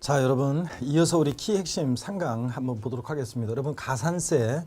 자, 여러분, 이어서 우리 키 핵심 상강 한번 보도록 하겠습니다. 여러분, 가산세.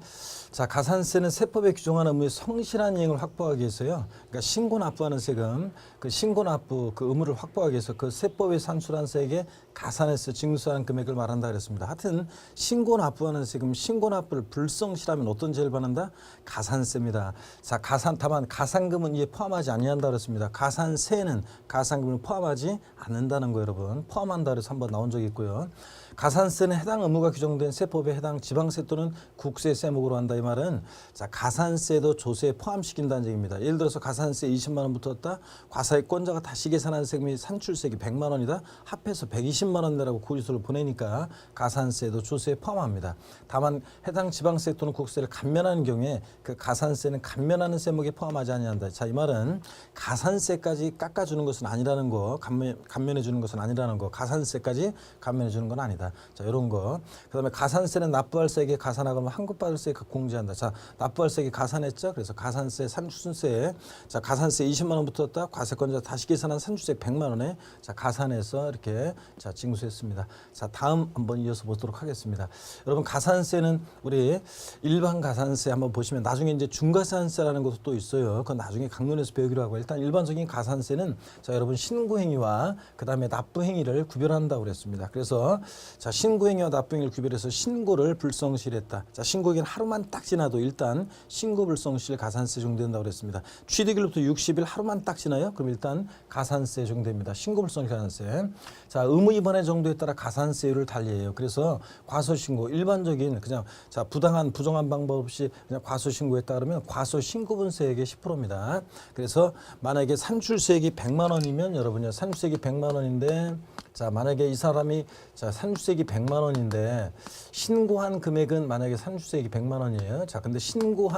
자, 가산세는 세법에 규정한 의무의 성실한 이행을 확보하기 위해서요. 그러니까 신고 납부하는 세금, 그 신고 납부 그 의무를 확보하기 위해서 그 세법에 산출한 세액에 가산해서 징수하는 금액을 말한다 그랬습니다. 하여튼 신고 납부하는 세금, 신고 납부를 불성실하면 어떤 죄를 받는다? 가산세입니다. 자, 다만 가산금은 이에 포함하지 아니한다 그랬습니다. 가산세는 가산금을 포함하지 않는다는 거예요, 여러분. 포함한다 그래서 한번 나온 적이 있고요. 가산세는 해당 의무가 규정된 세법에 해당 지방세 또는 국세 세목으로 한다 이 말은 자, 가산세도 조세에 포함시킨다는 얘기입니다. 예를 들어서 가산세 20만 원 붙었다. 과세권자가 다시 계산한 세금이 산출세액이 100만 원이다. 합해서 120만 원 내라고 고지서를 보내니까 가산세도 조세에 포함합니다. 다만 해당 지방세 또는 국세를 감면하는 경우에 그 가산세는 감면하는 세목에 포함하지 아니한다. 자, 이 말은 가산세까지 깎아주는 것은 아니라는 거, 감면해 주는 것은 아니라는 거, 가산세까지 감면해 주는 건 아니다. 자, 이런 거. 그다음에 가산세는 납부할 세액에 가산하거나 환급받을 세액에 공제한다. 자, 납부할 세액에 가산했죠. 그래서 가산세, 산출세. 자, 가산세 20만 원 붙었다. 과세권자 다시 계산한 산출세 100만 원에 자, 가산해서 이렇게 자, 징수했습니다. 자, 다음 한번 이어서 보도록 하겠습니다. 여러분, 가산세는 우리 일반 가산세 한번 보시면 나중에 이제 중가산세라는 것도 또 있어요. 그건 나중에 강론에서 배우기로 하고 일단 일반적인 가산세는 자, 여러분 신고행위와 그다음에 납부행위를 구별한다고 그랬습니다. 그래서 자, 신고행위와 납부행위를 구별해서 신고를 불성실했다. 자, 신고기는 하루만 딱 지나도 일단 신고 불성실 가산세 적용된다고 그랬습니다. 취득일로부터 60일 하루만 딱 지나요? 그럼 일단 가산세 적용됩니다. 신고 불성실 가산세. 자, 의무 위반의 정도에 따라 가산세율을 달리해요. 그래서 과소신고 일반적인 그냥 자, 부당한 부정한 방법 없이 그냥 과소신고했다 그러면 과소신고분 세액의 10%입니다. 그래서 만약에 산출세액이 100만 원이면 여러분요. 산출세액이 100만 원인데 자, 만약에 이 사람이 자, 산출세액이 100만 원인데 신고한 금액은 만약에 산출세액이 100만 원이에요. 자, 근데 신고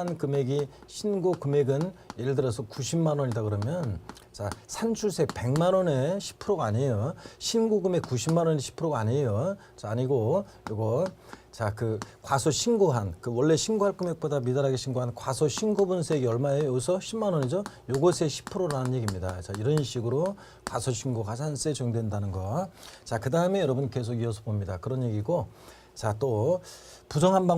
금액은 예를 들어서 90만 원이다 그러면 자, 산출세 100만 원에 10%가 아니에요. 신고 금액 90만 원이 10%가 아니에요. 자, 아니고 요거 자, 그 과소 신고한 그 원래 신고할 금액보다 미달하게 신고한 과소 신고분세액이 얼마예요? 여기서 10만 원이죠. 요것의 10%라는 얘기입니다. 자, 이런 식으로 과소 신고 가산세 적용된다는 거. 자, 그다음에 여러분 계속 이어서 봅니다. 그런 얘기고. 자, 또 부정한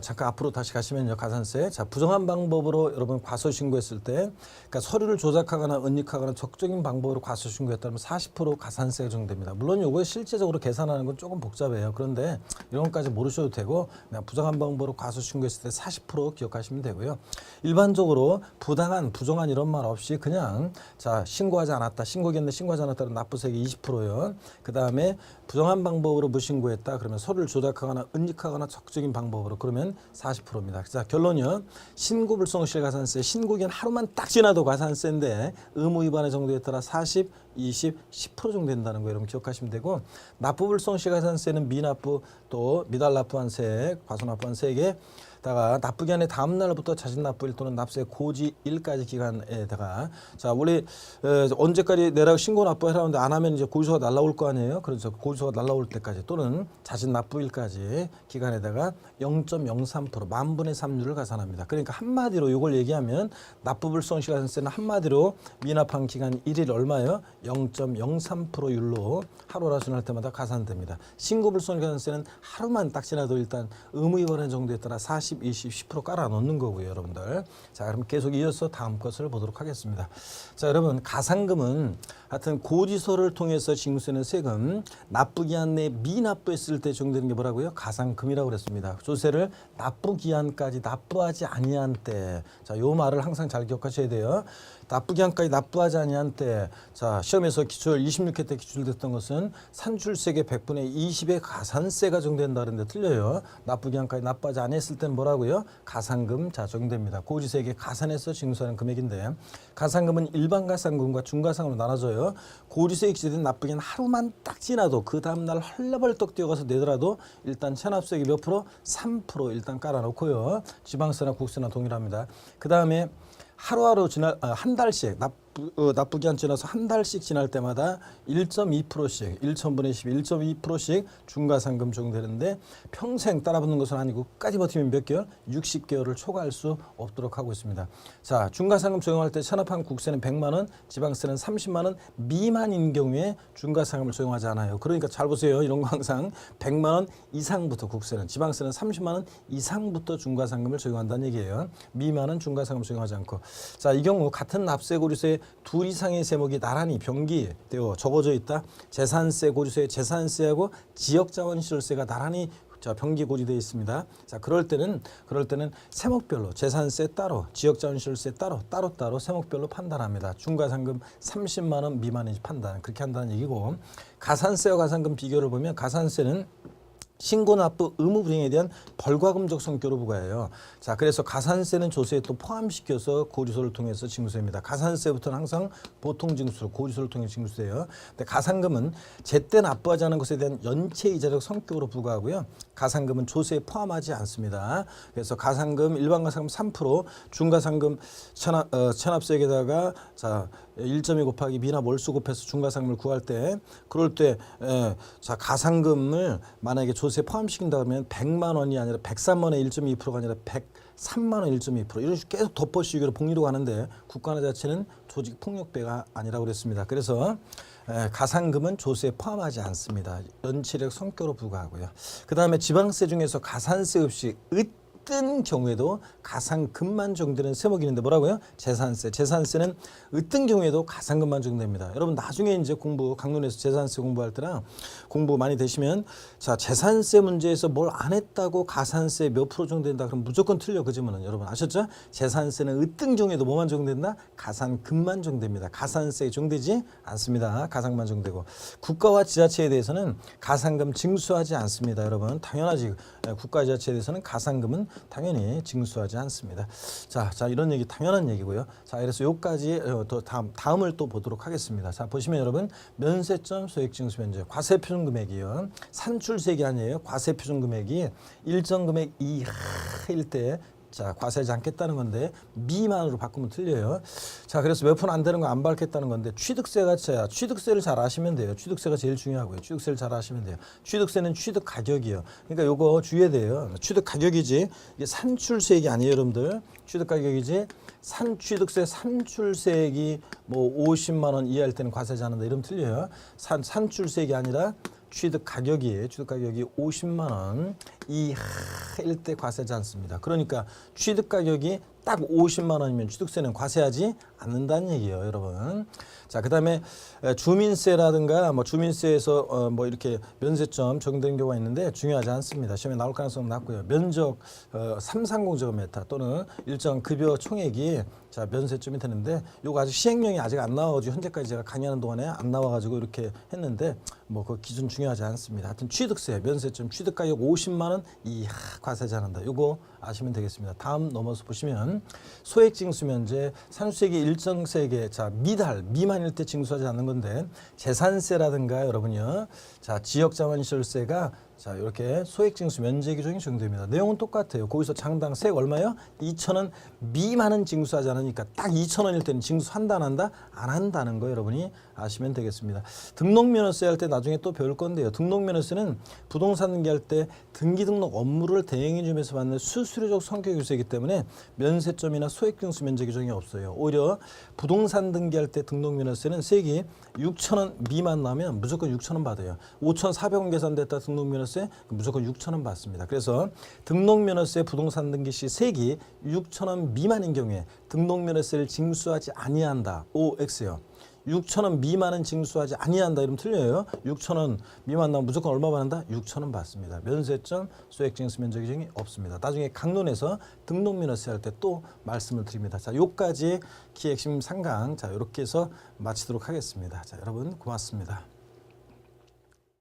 잠깐 앞으로 다시 가시면요. 가산세. 자, 부정한 방법으로 여러분 과소 신고했을 때 그러니까 서류를 조작하거나 은닉하거나 적정인 방법으로 과소 신고했다면 40% 가산세가 적용됩니다. 물론 요거 실제적으로 계산하는 건 조금 복잡해요. 그런데 이런 것까지 모르셔도 되고 그냥 부정한 방법으로 과소 신고했을 때 40% 기억하시면 되고요. 일반적으로 부정한 이런 말 없이 그냥 자, 신고하지 않았다. 신고했는데 신고하지 않았다는 납부세액이 20%요. 그다음에 부정한 방법으로 무신고했다. 그러면 서류를 조작하거나 은닉하거나 적정인 방법으로 그러면 40%입니다. 자, 결론이요. 신고 불성실 가산세. 신고기한 하루만 딱 지나도 가산세인데 의무 위반의 정도에 따라 40, 20, 10% 정도 된다는 거 여러분 기억하시면 되고 납부 불성실 가산세는 미납부 또 미달 납부한 세액, 과소 납부한 세액에 다가 납부기한의 다음 날부터 자진 납부일 또는 납세 고지일까지 기간에다가 자, 우리 언제까지 내라고 신고 납부하라는데 안 하면 이제 고지서가 날라올 거 아니에요. 그래서 고지서가 날라올 때까지 또는 자진 납부일까지 기간에다가 0.03% 만분의 3률을 가산합니다. 그러니까 한마디로 이걸 얘기하면 납부불성실 가산세는 한마디로 미납한 기간 1일 얼마예요? 0.03% 율로 하루라 순할 때마다 가산됩니다. 신고불성실 가산세는 하루만 딱 지나도 일단 의무 위반의 정도에 따라 40, 20, 10% 깔아 넣는 거고요, 여러분들. 자, 그럼 계속 이어서 다음 것을 보도록 하겠습니다. 자, 여러분, 가산금은 하여튼 고지서를 통해서 징수되는 세금, 납부기한 내에 미납부했을 때 적용되는 게 뭐라고요? 가산금이라고 그랬습니다. 조세를 납부기한까지 납부하지 아니한 때. 자, 요 말을 항상 잘 기억하셔야 돼요. 납부기한까지 납부하지 아니한 때. 자, 시험에서 기출 26회 때 기출됐던 것은 산출세액의 100분의 20의 가산세가 적용된다 그랬는데 틀려요. 납부기한까지 납부하지 않았을 때는 뭐라고요? 가산금 자 적용됩니다. 고지세액에 가산해서 징수하는 금액인데 가산금은 일반 가산금과 중가산금으로 나눠져요. 고지세액 기재된 납부기한 하루만 딱 지나도 그 다음날 헐레벌떡 뛰어가서 내더라도 일단 체납세액이 몇 프로? 3% 일단 깔아놓고요. 지방세나 국세나 동일합니다. 그 다음에 하루하루 지나 한 달씩 나쁘게 안 지나서 한 달씩 지날 때마다 1.2%씩 1,000분의 10 1.2%씩 중과상금 적용되는데 평생 따라붙는 것은 아니고 끝까지 버티면 몇 개월? 60개월을 초과할 수 없도록 하고 있습니다. 자, 중과상금 적용할 때 체납한 국세는 100만 원, 지방세는 30만 원 미만인 경우에 중과상금을 적용하지 않아요. 그러니까 잘 보세요. 이런 거 항상 100만 원 이상부터 국세는, 지방세는 30만 원 이상부터 중과상금을 적용한다는 얘기예요. 미만은 중과상금 적용하지 않고. 자, 이 경우 같은 납세 고리수의 둘 이상의 세목이 나란히 병기되어 적어져 있다. 재산세 고리수의 재산세하고 지역자원시설세가 나란히 병기 고지되어 있습니다. 자, 그럴 때는 세목별로 재산세 따로, 지역자원시설세 따로 세목별로 판단합니다. 중과상금 30만 원 미만인지 판단, 그렇게 한다는 얘기고, 가산세와 가산금 비교를 보면 가산세는 신고납부 의무 불이행에 대한 벌과금적 성격으로 부과해요. 자, 그래서 가산세는 조세에 또 포함시켜서 고지서를 통해서 징수입니다. 가산세부터는 항상 보통징수, 고지서를 통해 징수해요. 근데 가산금은 제때 납부하지 않은 것에 대한 연체이자적 성격으로 부과하고요. 가산금은 조세에 포함하지 않습니다. 그래서 가산금, 일반 가산금 3%, 중가산금 체납세액에다가 자 1.2 곱하기 미납 월수 곱해서 중과상금을 구할 때, 그럴 때 자 가산금을 만약에 조세에 포함시킨다 그러면 100만 원이 아니라 103만 원의 1.2%가 아니라 103만 원 1.2% 이런 식으로 계속 덮어씌우기로 복리로 가는데 국가나 자체는 조직 폭력배가 아니라고 그랬습니다. 그래서 가산금은 조세에 포함하지 않습니다. 연체력 성격으로 부과하고요. 그 다음에 지방세 중에서 가산세 없이 으뜬 경우에도 가산금만 적용되는 세목이 있는데 뭐라고요? 재산세. 재산세는 으뜬 경우에도 가산금만 적용됩니다. 여러분 나중에 이제 강론에서 재산세 공부할 때랑 공부 많이 되시면 자 재산세 문제에서 뭘 안 했다고 가산세 몇 프로 적용된다 그럼 무조건 틀려 그 질문은. 여러분 아셨죠? 재산세는 으뜬 경우에도 뭐만 적용된다? 가산금만 적용됩니다. 가산세에 적용되지 않습니다. 가산금만 적용되고, 국가와 지자체에 대해서는 가산금 징수하지 않습니다. 여러분 당연하지. 국가 지자체에 대해서는 가산금은 당연히 징수하지 않습니다. 자 이런 얘기 당연한 얘기고요. 자 그래서 요까지 또 다음을 또 보도록 하겠습니다. 자 보시면 여러분 면세점 소액징수 면제 과세표준 금액이요. 산출세액이 아니에요. 과세표준 금액이 일정 금액 이하일 때 자 과세하지 않겠다는 건데 미만으로 바꾸면 틀려요. 자 그래서 몇 푼 안 되는 거 안 받겠다는 건데 취득세가 취득세를 잘 아시면 돼요. 취득세가 제일 중요하고요. 취득세를 잘 아시면 돼요. 취득세는 취득 가격이요. 그러니까 요거 주의해야 돼요. 취득 가격이지 이게 산출세액이 아니에요, 여러분들. 취득 가격이지 취득세 산출세액이 뭐 50만 원 이하일 때는 과세하지 않는다 이러면 틀려요. 산출세액이 아니라 취득 가격이 50만 원 이하일 때 과세하지 않습니다. 그러니까 취득 가격이 딱 50만 원이면 취득세는 과세하지 않는다는 얘기예요, 여러분. 자, 그다음에 주민세라든가 뭐 주민세에서 뭐 이렇게 면세점 적용되는 경우가 있는데 중요하지 않습니다. 시험에 나올 가능성은 낮고요. 면적 330제곱미터 또는 일정 급여 총액이 자 면세점이 되는데 요거 아직 시행령이 아직 안 나와가지고 현재까지 제가 강의하는 동안에 안 나와가지고 이렇게 했는데 뭐 그 기준 중요하지 않습니다. 하여튼 취득세 면세점 취득가격 50만 원 이하 과세하지 않는다. 요거 아시면 되겠습니다. 다음 넘어서 보시면 소액징수면제 산수세액이 일정 세액에 자 미만일 때 징수하지 않는 건데 재산세라든가 여러분요. 자 지역자원시설세가 자 이렇게 소액징수 면제 규정이 적용됩니다. 내용은 똑같아요. 거기서 장당 세액 얼마요? 2,000원 미만은 징수하지 않으니까 딱 2,000원일 때는 징수한다 안 한다? 안 한다는 거 여러분이 아시면 되겠습니다. 등록면허세 할 때 나중에 또 배울 건데요. 등록면허세는 부동산 등기할 때 등기등록 업무를 대행해 주면서 받는 수수료적 성격 요소이기 때문에 면세점이나 소액징수 면제 규정이 없어요. 오히려 부동산 등기할 때 등록면허세는 세액이 6,000원 미만 나면 무조건 6,000원 받아요. 5,400원 계산됐다 등록면허세 무조건 6,000원 받습니다. 그래서 등록면허세 부동산 등기 시 세액이 6,000원 미만인 경우에 등록면허세를 징수하지 아니한다. OX요. 6,000원 미만은 징수하지 아니한다 이러면 틀려요. 6,000원 미만 나오면 무조건 얼마 받는다? 6,000원 받습니다. 면세점 소액징수 면제 규정이 없습니다. 나중에 강론에서 등록면허세 할 때 또 말씀을 드립니다. 자, 요까지 키 핵심 3강 자 이렇게 해서 마치도록 하겠습니다. 자, 여러분 고맙습니다.